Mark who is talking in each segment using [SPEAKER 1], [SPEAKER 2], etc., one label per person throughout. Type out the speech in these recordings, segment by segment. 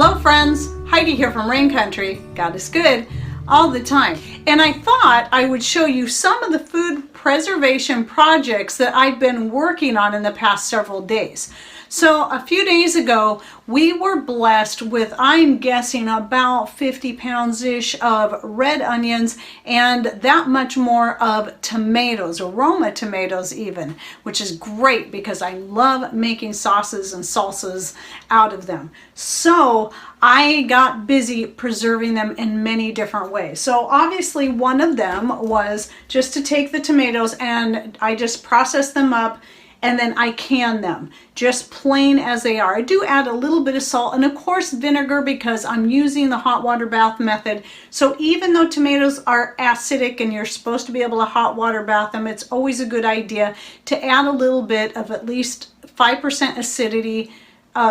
[SPEAKER 1] Hello friends, Heidi here from Rain Country. God is good all the time. And I thought I would show you some of the food preservation projects that I've been working on in the past several days. So a few days ago, we were blessed with, I'm guessing, about 50 pounds-ish of red onions and that much more of tomatoes, aroma tomatoes even, which is great because I love making sauces and salsas out of them. So I got busy preserving them in many different ways. So obviously one of them was just to take the tomatoes and I just process them up and then I can them just plain as they are. I do add a little bit of salt and of course vinegar because I'm using the hot water bath method. So even though tomatoes are acidic and you're supposed to be able to hot water bath them, it's always a good idea to add a little bit of at least 5% acidity,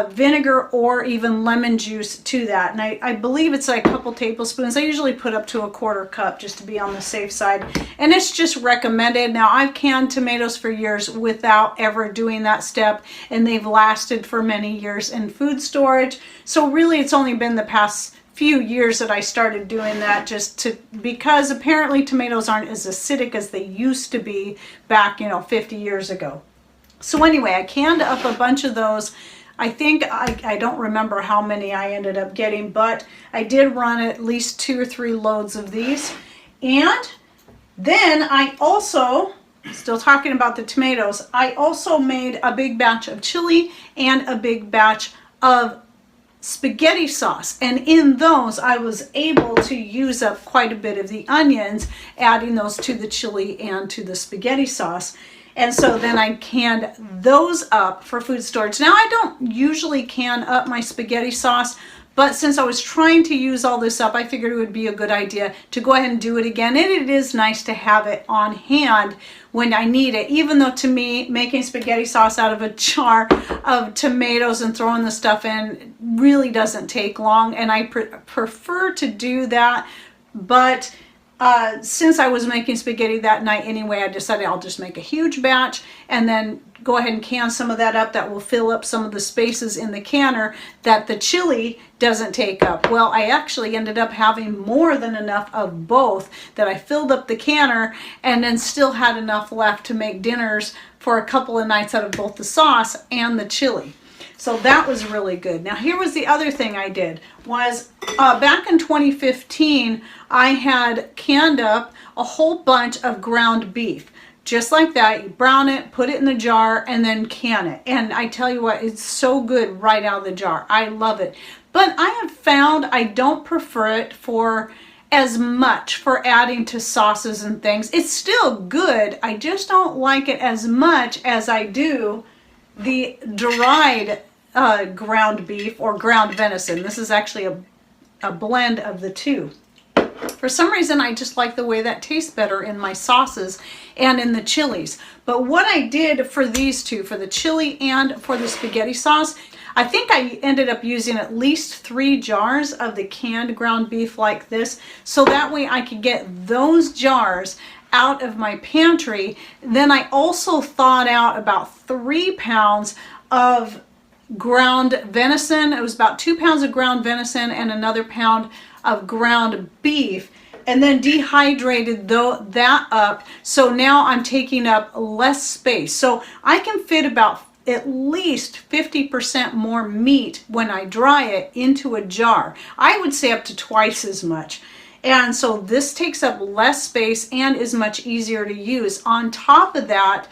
[SPEAKER 1] vinegar or even lemon juice to that. And I believe it's like a couple tablespoons. I usually put up to a quarter cup just to be on the safe side. And it's just recommended. Now I've canned tomatoes for years without ever doing that step and they've lasted for many years in food storage. So really it's only been the past few years that I started doing that because apparently tomatoes aren't as acidic as they used to be back, 50 years ago. So anyway, I canned up a bunch of those. I think, I don't remember how many I ended up getting, but I did run at least 2 or 3 loads of these. And then I also, still talking about the tomatoes, I also made a big batch of chili and a big batch of spaghetti sauce. And in those, I was able to use up quite a bit of the onions, adding those to the chili and to the spaghetti sauce. And so then I canned those up for food storage. Now I don't usually can up my spaghetti sauce, but since I was trying to use all this up, I figured it would be a good idea to go ahead and do it again. And it is nice to have it on hand when I need it, even though to me, making spaghetti sauce out of a jar of tomatoes and throwing the stuff in really doesn't take long. And I prefer to do that, but since I was making spaghetti that night anyway, I decided I'll just make a huge batch and then go ahead and can some of that up. That will fill up some of the spaces in the canner that the chili doesn't take up. Well, I actually ended up having more than enough of both that I filled up the canner and then still had enough left to make dinners for a couple of nights out of both the sauce and the chili. So that was really good. Now here was the other thing I did was back in 2015 I had canned up a whole bunch of ground beef. Just like that, you brown it, put it in the jar, and then can it. And I tell you what, it's so good right out of the jar. I love it. But I have found I don't prefer it for as much for adding to sauces and things. It's still good. I just don't like it as much as I do the dried ground beef or ground venison. This is actually a blend of the two. For some reason, I just like the way that tastes better in my sauces and in the chilies. But what I did for these two, for the chili and for the spaghetti sauce, I think I ended up using at least 3 jars of the canned ground beef like this. So that way I could get those jars out of my pantry. Then I also thawed out about 3 pounds of ground venison. It was about 2 pounds of ground venison and another pound of ground beef, and then dehydrated that up. So now I'm taking up less space. So I can fit about at least 50% more meat when I dry it into a jar. I would say up to twice as much. And so this takes up less space and is much easier to use. On top of that,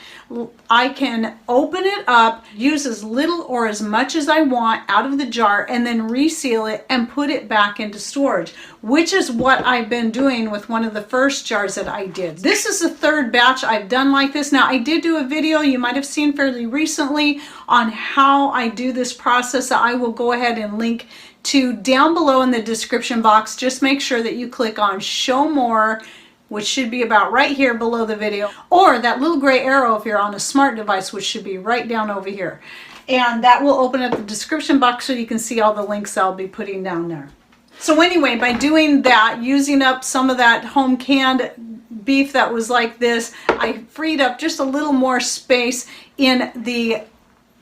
[SPEAKER 1] I can open it up, use as little or as much as I want out of the jar, and then reseal it and put it back into storage, which is what I've been doing with one of the first jars that I did. This is the 3rd batch I've done like this. Now, I did do a video you might have seen fairly recently on how I do this process that I will go ahead and link to down below in the description box. Just make sure that you click on show more, which should be about right here below the video, or that little gray arrow if you're on a smart device, which should be right down over here. And that will open up the description box so you can see all the links I'll be putting down there. So anyway, by doing that, using up some of that home canned beef that was like this, I freed up just a little more space in the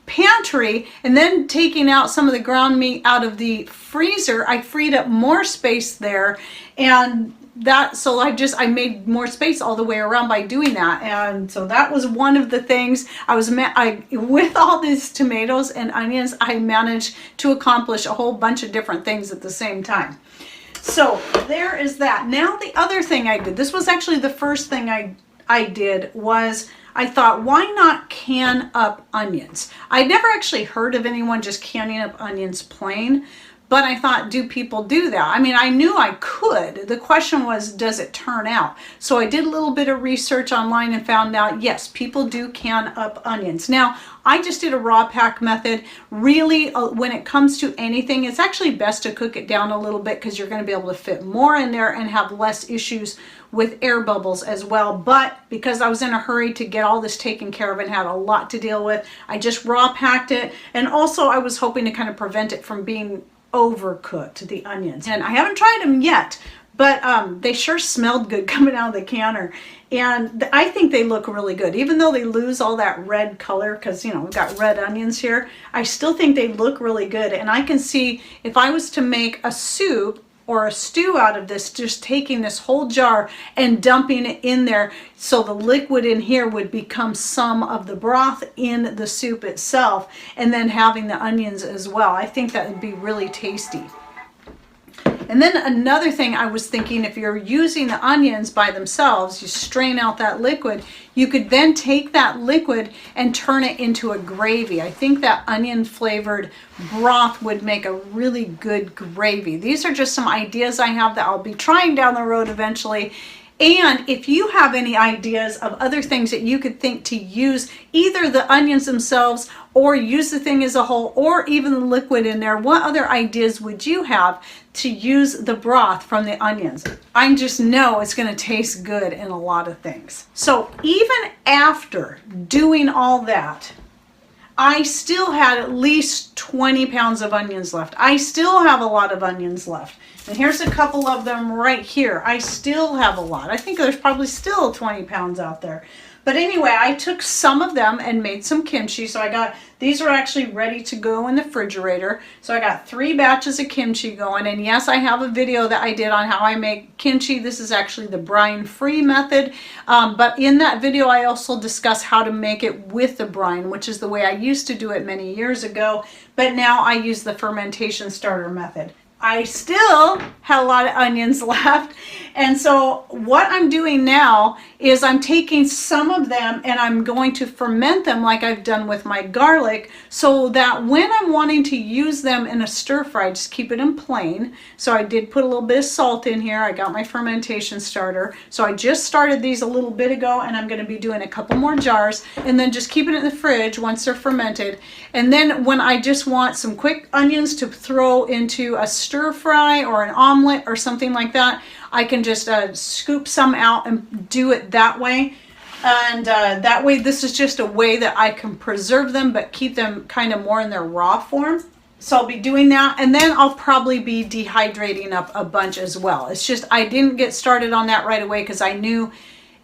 [SPEAKER 1] pantry and then taking out some of the ground meat out of the freezer, I freed up more space there, and so I made more space all the way around by doing that. And so that was one of the things with all these tomatoes and onions, I managed to accomplish a whole bunch of different things at the same time. So there is that. Now the other thing I did, this was actually the first thing I did, was I thought, why not can up onions? I'd never actually heard of anyone just canning up onions plain, but I thought, do people do that? I mean, I knew I could. The question was, does it turn out? So I did a little bit of research online and found out, yes, people do can up onions. Now, I just did a raw pack method. Really, when it comes to anything, it's actually best to cook it down a little bit because you're going to be able to fit more in there and have less issues with air bubbles as well. But because I was in a hurry to get all this taken care of and had a lot to deal with, I just raw packed it. And also I was hoping to kind of prevent it from being overcooked, the onions. And I haven't tried them yet, but they sure smelled good coming out of the canner. And I think they look really good. Even though they lose all that red color, because, you know, we've got red onions here, I still think they look really good. And I can see if I was to make a soup or a stew out of this, just taking this whole jar and dumping it in there, so the liquid in here would become some of the broth in the soup itself, and then having the onions as well. I think that would be really tasty. And then another thing I was thinking, if you're using the onions by themselves, you strain out that liquid, you could then take that liquid and turn it into a gravy. I think that onion flavored broth would make a really good gravy. These are just some ideas I have that I'll be trying down the road eventually. And if you have any ideas of other things that you could think to use, either the onions themselves or use the thing as a whole, or even the liquid in there, what other ideas would you have to use the broth from the onions? I just know it's going to taste good in a lot of things. So even after doing all that, I still had at least 20 pounds of onions left. I still have a lot of onions left. And here's a couple of them right here. I still have a lot. I think there's probably still 20 pounds out there. But anyway, I took some of them and made some kimchi. So these are actually ready to go in the refrigerator. So I got 3 batches of kimchi going. And yes, I have a video that I did on how I make kimchi. This is actually the brine-free method. But in that video, I also discuss how to make it with the brine, which is the way I used to do it many years ago. But now I use the fermentation starter method. I still had a lot of onions left. And so what I'm doing now is I'm taking some of them and I'm going to ferment them like I've done with my garlic, so that when I'm wanting to use them in a stir fry, just keep it in plain. So I did put a little bit of salt in here. I got my fermentation starter. So I just started these a little bit ago, and I'm going to be doing a couple more jars and then just keep it in the fridge once they're fermented. And then when I just want some quick onions to throw into a stir fry or an omelet or something like that, I can just scoop some out and do it that way. And that way, this is just a way that I can preserve them but keep them kind of more in their raw form. So I'll be doing that, and then I'll probably be dehydrating up a bunch as well. It's just I didn't get started on that right away because I knew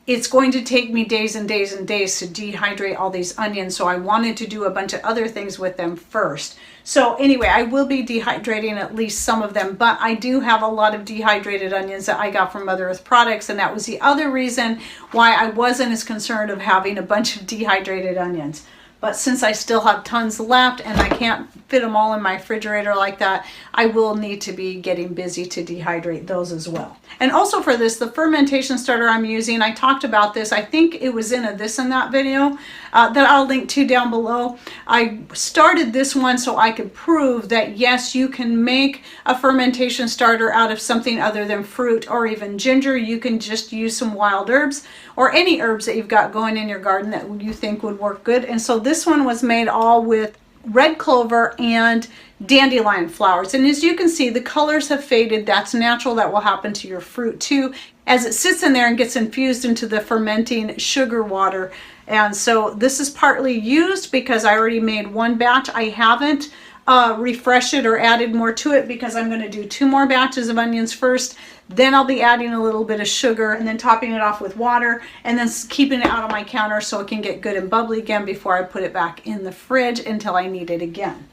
[SPEAKER 1] it's going to take me days and days and days to dehydrate all these onions, so I wanted to do a bunch of other things with them first. So anyway, I will be dehydrating at least some of them, but I do have a lot of dehydrated onions that I got from Mother Earth products, and that was the other reason why I wasn't as concerned of having a bunch of dehydrated onions. But since I still have tons left and I can't fit them all in my refrigerator like that, I will need to be getting busy to dehydrate those as well. And also for this, the fermentation starter I'm using, I talked about this, I think it was in a This and That video that I'll link to down below. I started this one so I could prove that yes, you can make a fermentation starter out of something other than fruit or even ginger. You can just use some wild herbs or any herbs that you've got going in your garden that you think would work good. And so this one was made all with red clover and dandelion flowers. And as you can see, the colors have faded. That's natural. That will happen to your fruit too, as it sits in there and gets infused into the fermenting sugar water. And so this is partly used because I already made one batch. I haven't refreshed it or added more to it because I'm going to do 2 more batches of onions first. Then I'll be adding a little bit of sugar and then topping it off with water and then keeping it out on my counter so it can get good and bubbly again before I put it back in the fridge until I need it again.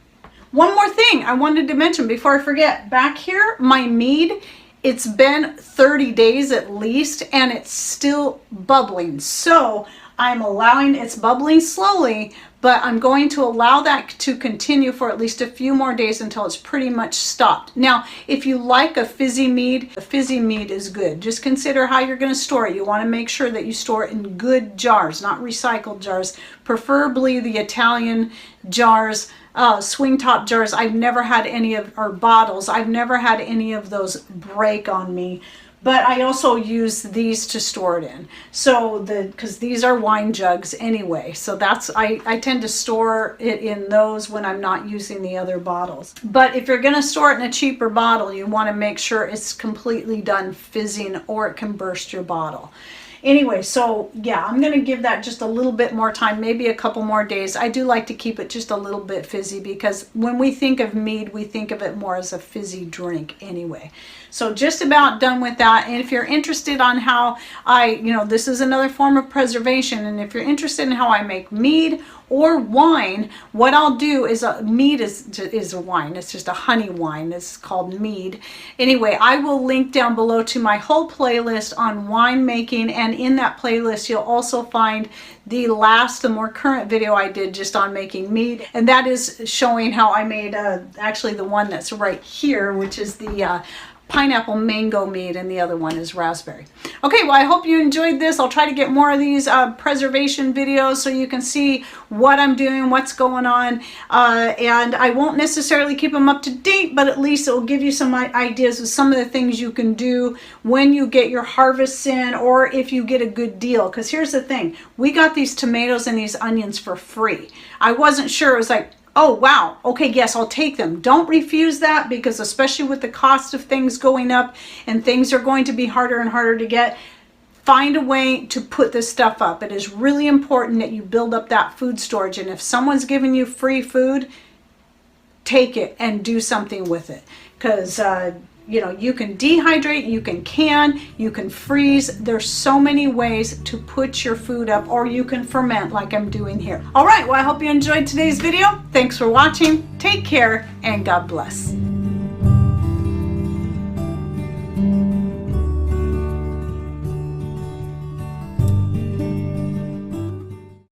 [SPEAKER 1] One more thing I wanted to mention before I forget. Back here, my mead, it's been 30 days at least and it's still bubbling. So I'm allowing, it's bubbling slowly, but I'm going to allow that to continue for at least a few more days until it's pretty much stopped. Now, if you like a fizzy mead is good. Just consider how you're going to store it. You want to make sure that you store it in good jars, not recycled jars, preferably the Italian jars, swing top jars. I've never had any of, or bottles, I've never had any of those break on me. But I also use these to store it in. So because these are wine jugs anyway. So that's, I tend to store it in those when I'm not using the other bottles. But if you're gonna store it in a cheaper bottle, you wanna make sure it's completely done fizzing or it can burst your bottle. Anyway, so yeah, I'm going to give that just a little bit more time, maybe a couple more days. I do like to keep it just a little bit fizzy because when we think of mead, we think of it more as a fizzy drink anyway. So just about done with that. And if you're interested on how this is another form of preservation. And if you're interested in how I make mead or wine, what I'll do is, mead is a wine. It's just a honey wine. It's called mead. Anyway, I will link down below to my whole playlist on winemaking. And in that playlist, you'll also find the more current video I did just on making mead. And that is showing how I made, actually the one that's right here, which is the pineapple mango mead, and the other one is raspberry. Okay, well, I hope you enjoyed this. I'll try to get more of these preservation videos so you can see what I'm doing, what's going on, and I won't necessarily keep them up to date, but at least it will give you some ideas of some of the things you can do when you get your harvests in, or if you get a good deal. Because here's the thing, we got these tomatoes and these onions for free. I wasn't sure. It was like, oh, wow, okay, yes, I'll take them. Don't refuse that, because especially with the cost of things going up and things are going to be harder and harder to get, find a way to put this stuff up. It is really important that you build up that food storage. And if someone's giving you free food, take it and do something with it. Because you can dehydrate, you can freeze. There's so many ways to put your food up, or you can ferment like I'm doing here. All right, well, I hope you enjoyed today's video. Thanks for watching. Take care and God bless.